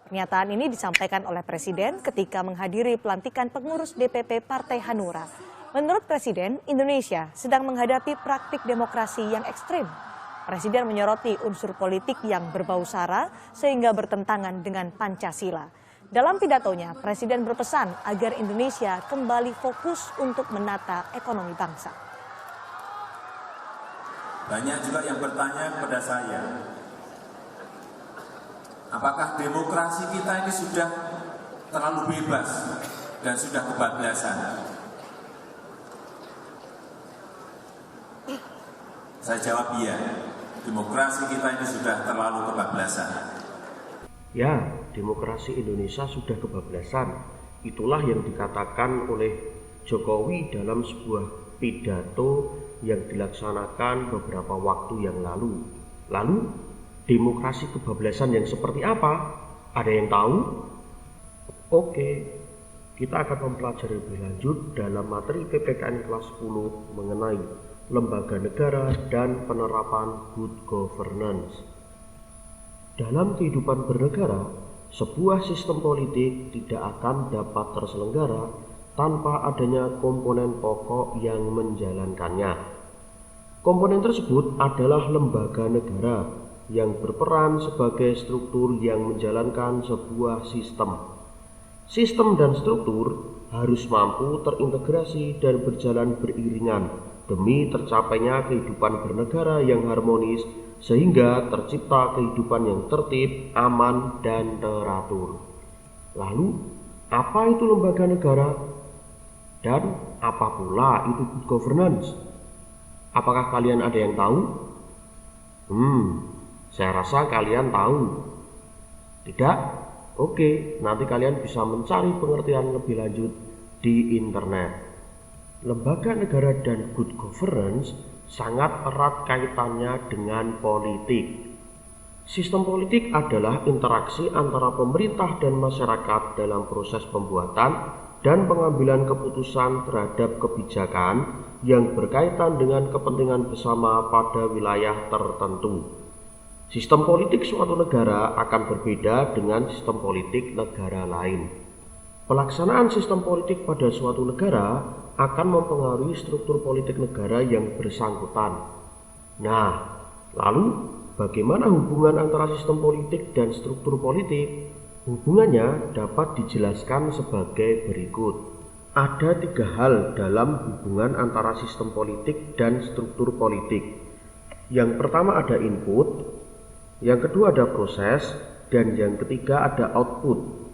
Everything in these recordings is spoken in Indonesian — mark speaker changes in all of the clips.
Speaker 1: Pernyataan ini disampaikan oleh Presiden ketika menghadiri pelantikan pengurus DPP Partai Hanura. Menurut Presiden, Indonesia sedang menghadapi praktik demokrasi yang ekstrim. Presiden menyoroti unsur politik yang berbau sara sehingga bertentangan dengan Pancasila. Dalam pidatonya, Presiden berpesan agar Indonesia kembali fokus untuk menata ekonomi bangsa.
Speaker 2: Banyak juga yang bertanya kepada saya, apakah demokrasi kita ini sudah terlalu bebas dan sudah kebablasan? Saya jawab iya, demokrasi kita ini sudah terlalu kebablasan.
Speaker 3: Ya, demokrasi Indonesia sudah kebablasan. Itulah yang dikatakan oleh Jokowi dalam sebuah pidato yang dilaksanakan beberapa waktu yang lalu. Lalu, demokrasi kebablasan yang seperti apa? Ada yang tahu? Oke, kita akan mempelajari lebih lanjut dalam materi PPKN kelas 10 mengenai lembaga negara dan penerapan good governance. Dalam kehidupan bernegara, sebuah sistem politik tidak akan dapat terselenggara tanpa adanya komponen pokok yang menjalankannya. Komponen tersebut adalah lembaga negara yang berperan sebagai struktur yang menjalankan sebuah sistem. Sistem dan struktur harus mampu terintegrasi dan berjalan beriringan demi tercapainya kehidupan bernegara yang harmonis sehingga tercipta kehidupan yang tertib, aman, dan teratur. Lalu, apa itu lembaga negara? Dan apa pula itu good governance? Apakah kalian ada yang tahu? Saya rasa kalian tahu. Tidak? Oke, nanti kalian bisa mencari pengertian lebih lanjut di internet. Lembaga negara dan good governance sangat erat kaitannya dengan politik. Sistem politik adalah interaksi antara pemerintah dan masyarakat dalam proses pembuatan dan pengambilan keputusan terhadap kebijakan yang berkaitan dengan kepentingan bersama pada wilayah tertentu. Sistem politik suatu negara akan berbeda dengan sistem politik negara lain. Pelaksanaan sistem politik pada suatu negara akan mempengaruhi struktur politik negara yang bersangkutan. Nah, lalu bagaimana hubungan antara sistem politik dan struktur politik? Hubungannya dapat dijelaskan sebagai berikut. Ada 3 hal dalam hubungan antara sistem politik dan struktur politik. Yang pertama ada input, yang kedua ada proses, dan yang ketiga ada output.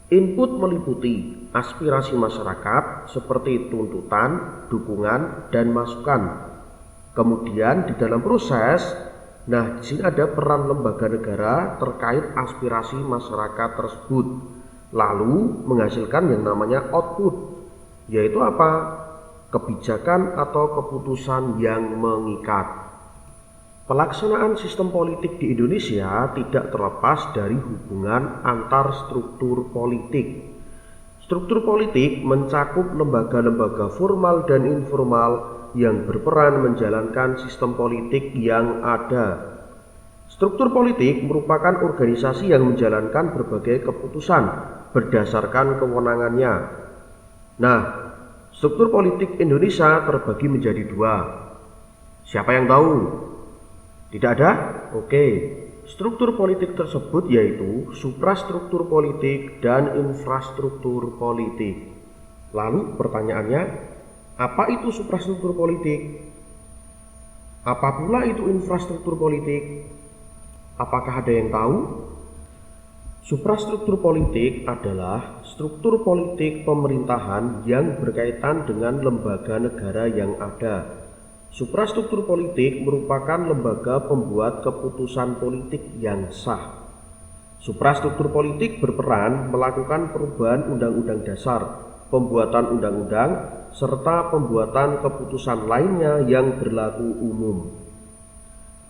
Speaker 3: Input meliputi aspirasi masyarakat seperti tuntutan, dukungan, dan masukan. Kemudian di dalam proses, di sini ada peran lembaga negara terkait aspirasi masyarakat tersebut. Lalu menghasilkan yang namanya output, yaitu apa? Kebijakan atau keputusan yang mengikat. Pelaksanaan sistem politik di Indonesia tidak terlepas dari hubungan antar struktur politik. Struktur politik mencakup lembaga-lembaga formal dan informal yang berperan menjalankan sistem politik yang ada. Struktur politik merupakan organisasi yang menjalankan berbagai keputusan berdasarkan kewenangannya. Struktur politik Indonesia terbagi menjadi 2. Siapa yang tahu? Tidak ada? Oke. Struktur politik tersebut yaitu suprastruktur politik dan infrastruktur politik. Lalu pertanyaannya, apa itu suprastruktur politik? Apa pula itu infrastruktur politik? Apakah ada yang tahu? Suprastruktur politik adalah struktur politik pemerintahan yang berkaitan dengan lembaga negara yang ada. Suprastruktur politik merupakan lembaga pembuat keputusan politik yang sah. Suprastruktur politik berperan melakukan perubahan undang-undang dasar, pembuatan undang-undang, serta pembuatan keputusan lainnya yang berlaku umum.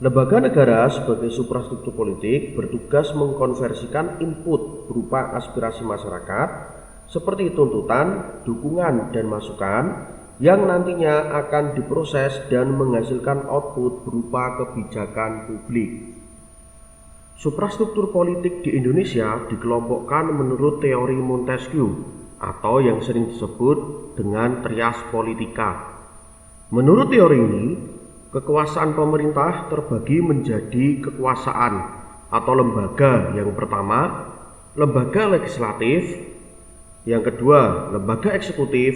Speaker 3: Lembaga negara sebagai suprastruktur politik bertugas mengkonversikan input berupa aspirasi masyarakat seperti tuntutan, dukungan, dan masukan yang nantinya akan diproses dan menghasilkan output berupa kebijakan publik. Suprastruktur politik di Indonesia dikelompokkan menurut teori Montesquieu atau yang sering disebut dengan trias politika. Menurut teori ini, kekuasaan pemerintah terbagi menjadi kekuasaan atau lembaga. Yang pertama, lembaga legislatif, yang kedua, lembaga eksekutif,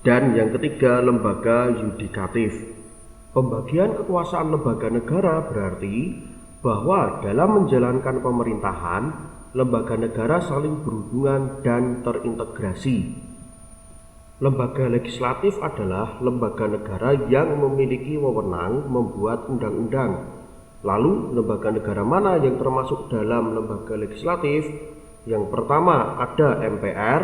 Speaker 3: dan yang ketiga, lembaga yudikatif. Pembagian kekuasaan lembaga negara berarti bahwa dalam menjalankan pemerintahan, lembaga negara saling berhubungan dan terintegrasi. Lembaga legislatif adalah lembaga negara yang memiliki wewenang membuat undang-undang. Lalu, lembaga negara mana yang termasuk dalam lembaga legislatif? Yang pertama ada MPR,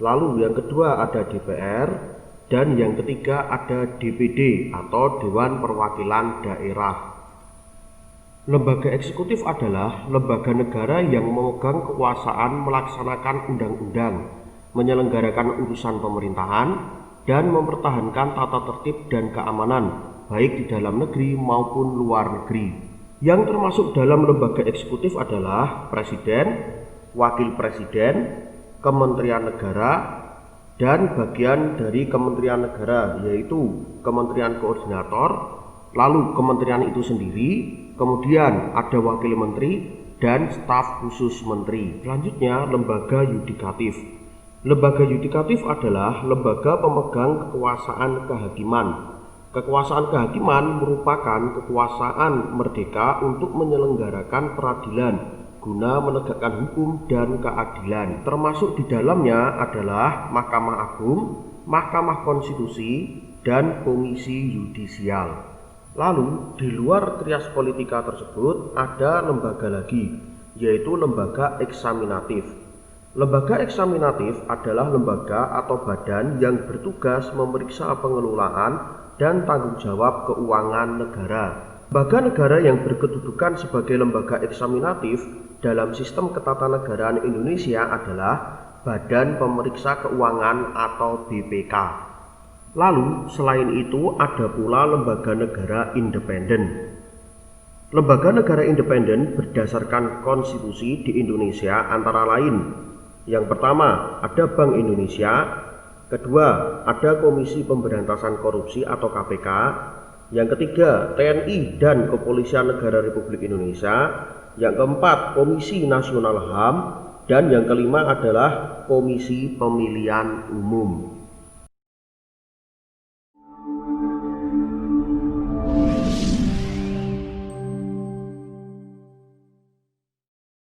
Speaker 3: lalu yang kedua ada DPR, dan yang ketiga ada DPD atau Dewan Perwakilan Daerah. Lembaga eksekutif adalah lembaga negara yang memegang kekuasaan melaksanakan undang-undang, menyelenggarakan urusan pemerintahan, dan mempertahankan tata tertib dan keamanan, baik di dalam negeri maupun luar negeri. Yang termasuk dalam lembaga eksekutif adalah Presiden, Wakil Presiden, Kementerian Negara, dan bagian dari Kementerian Negara, yaitu Kementerian Koordinator, lalu Kementerian itu sendiri, kemudian ada Wakil Menteri, dan staf khusus Menteri. Selanjutnya, lembaga yudikatif. Lembaga yudikatif adalah lembaga pemegang kekuasaan kehakiman. Kekuasaan kehakiman merupakan kekuasaan merdeka untuk menyelenggarakan peradilan guna menegakkan hukum dan keadilan. Termasuk di dalamnya adalah Mahkamah Agung, Mahkamah Konstitusi, dan Komisi Yudisial. Lalu, di luar trias politika tersebut ada lembaga lagi, yaitu lembaga eksaminatif. Lembaga eksaminatif adalah lembaga atau badan yang bertugas memeriksa pengelolaan dan tanggung jawab keuangan negara. Lembaga negara yang berkedudukan sebagai lembaga eksaminatif dalam sistem ketatanegaraan Indonesia adalah Badan Pemeriksa Keuangan atau BPK. Lalu, selain itu ada pula lembaga negara independen. Lembaga negara independen berdasarkan konstitusi di Indonesia antara lain: yang pertama, ada Bank Indonesia; kedua, ada Komisi Pemberantasan Korupsi atau KPK; yang ketiga, TNI dan Kepolisian Negara Republik Indonesia; yang keempat, Komisi Nasional HAM; dan yang kelima adalah Komisi Pemilihan Umum.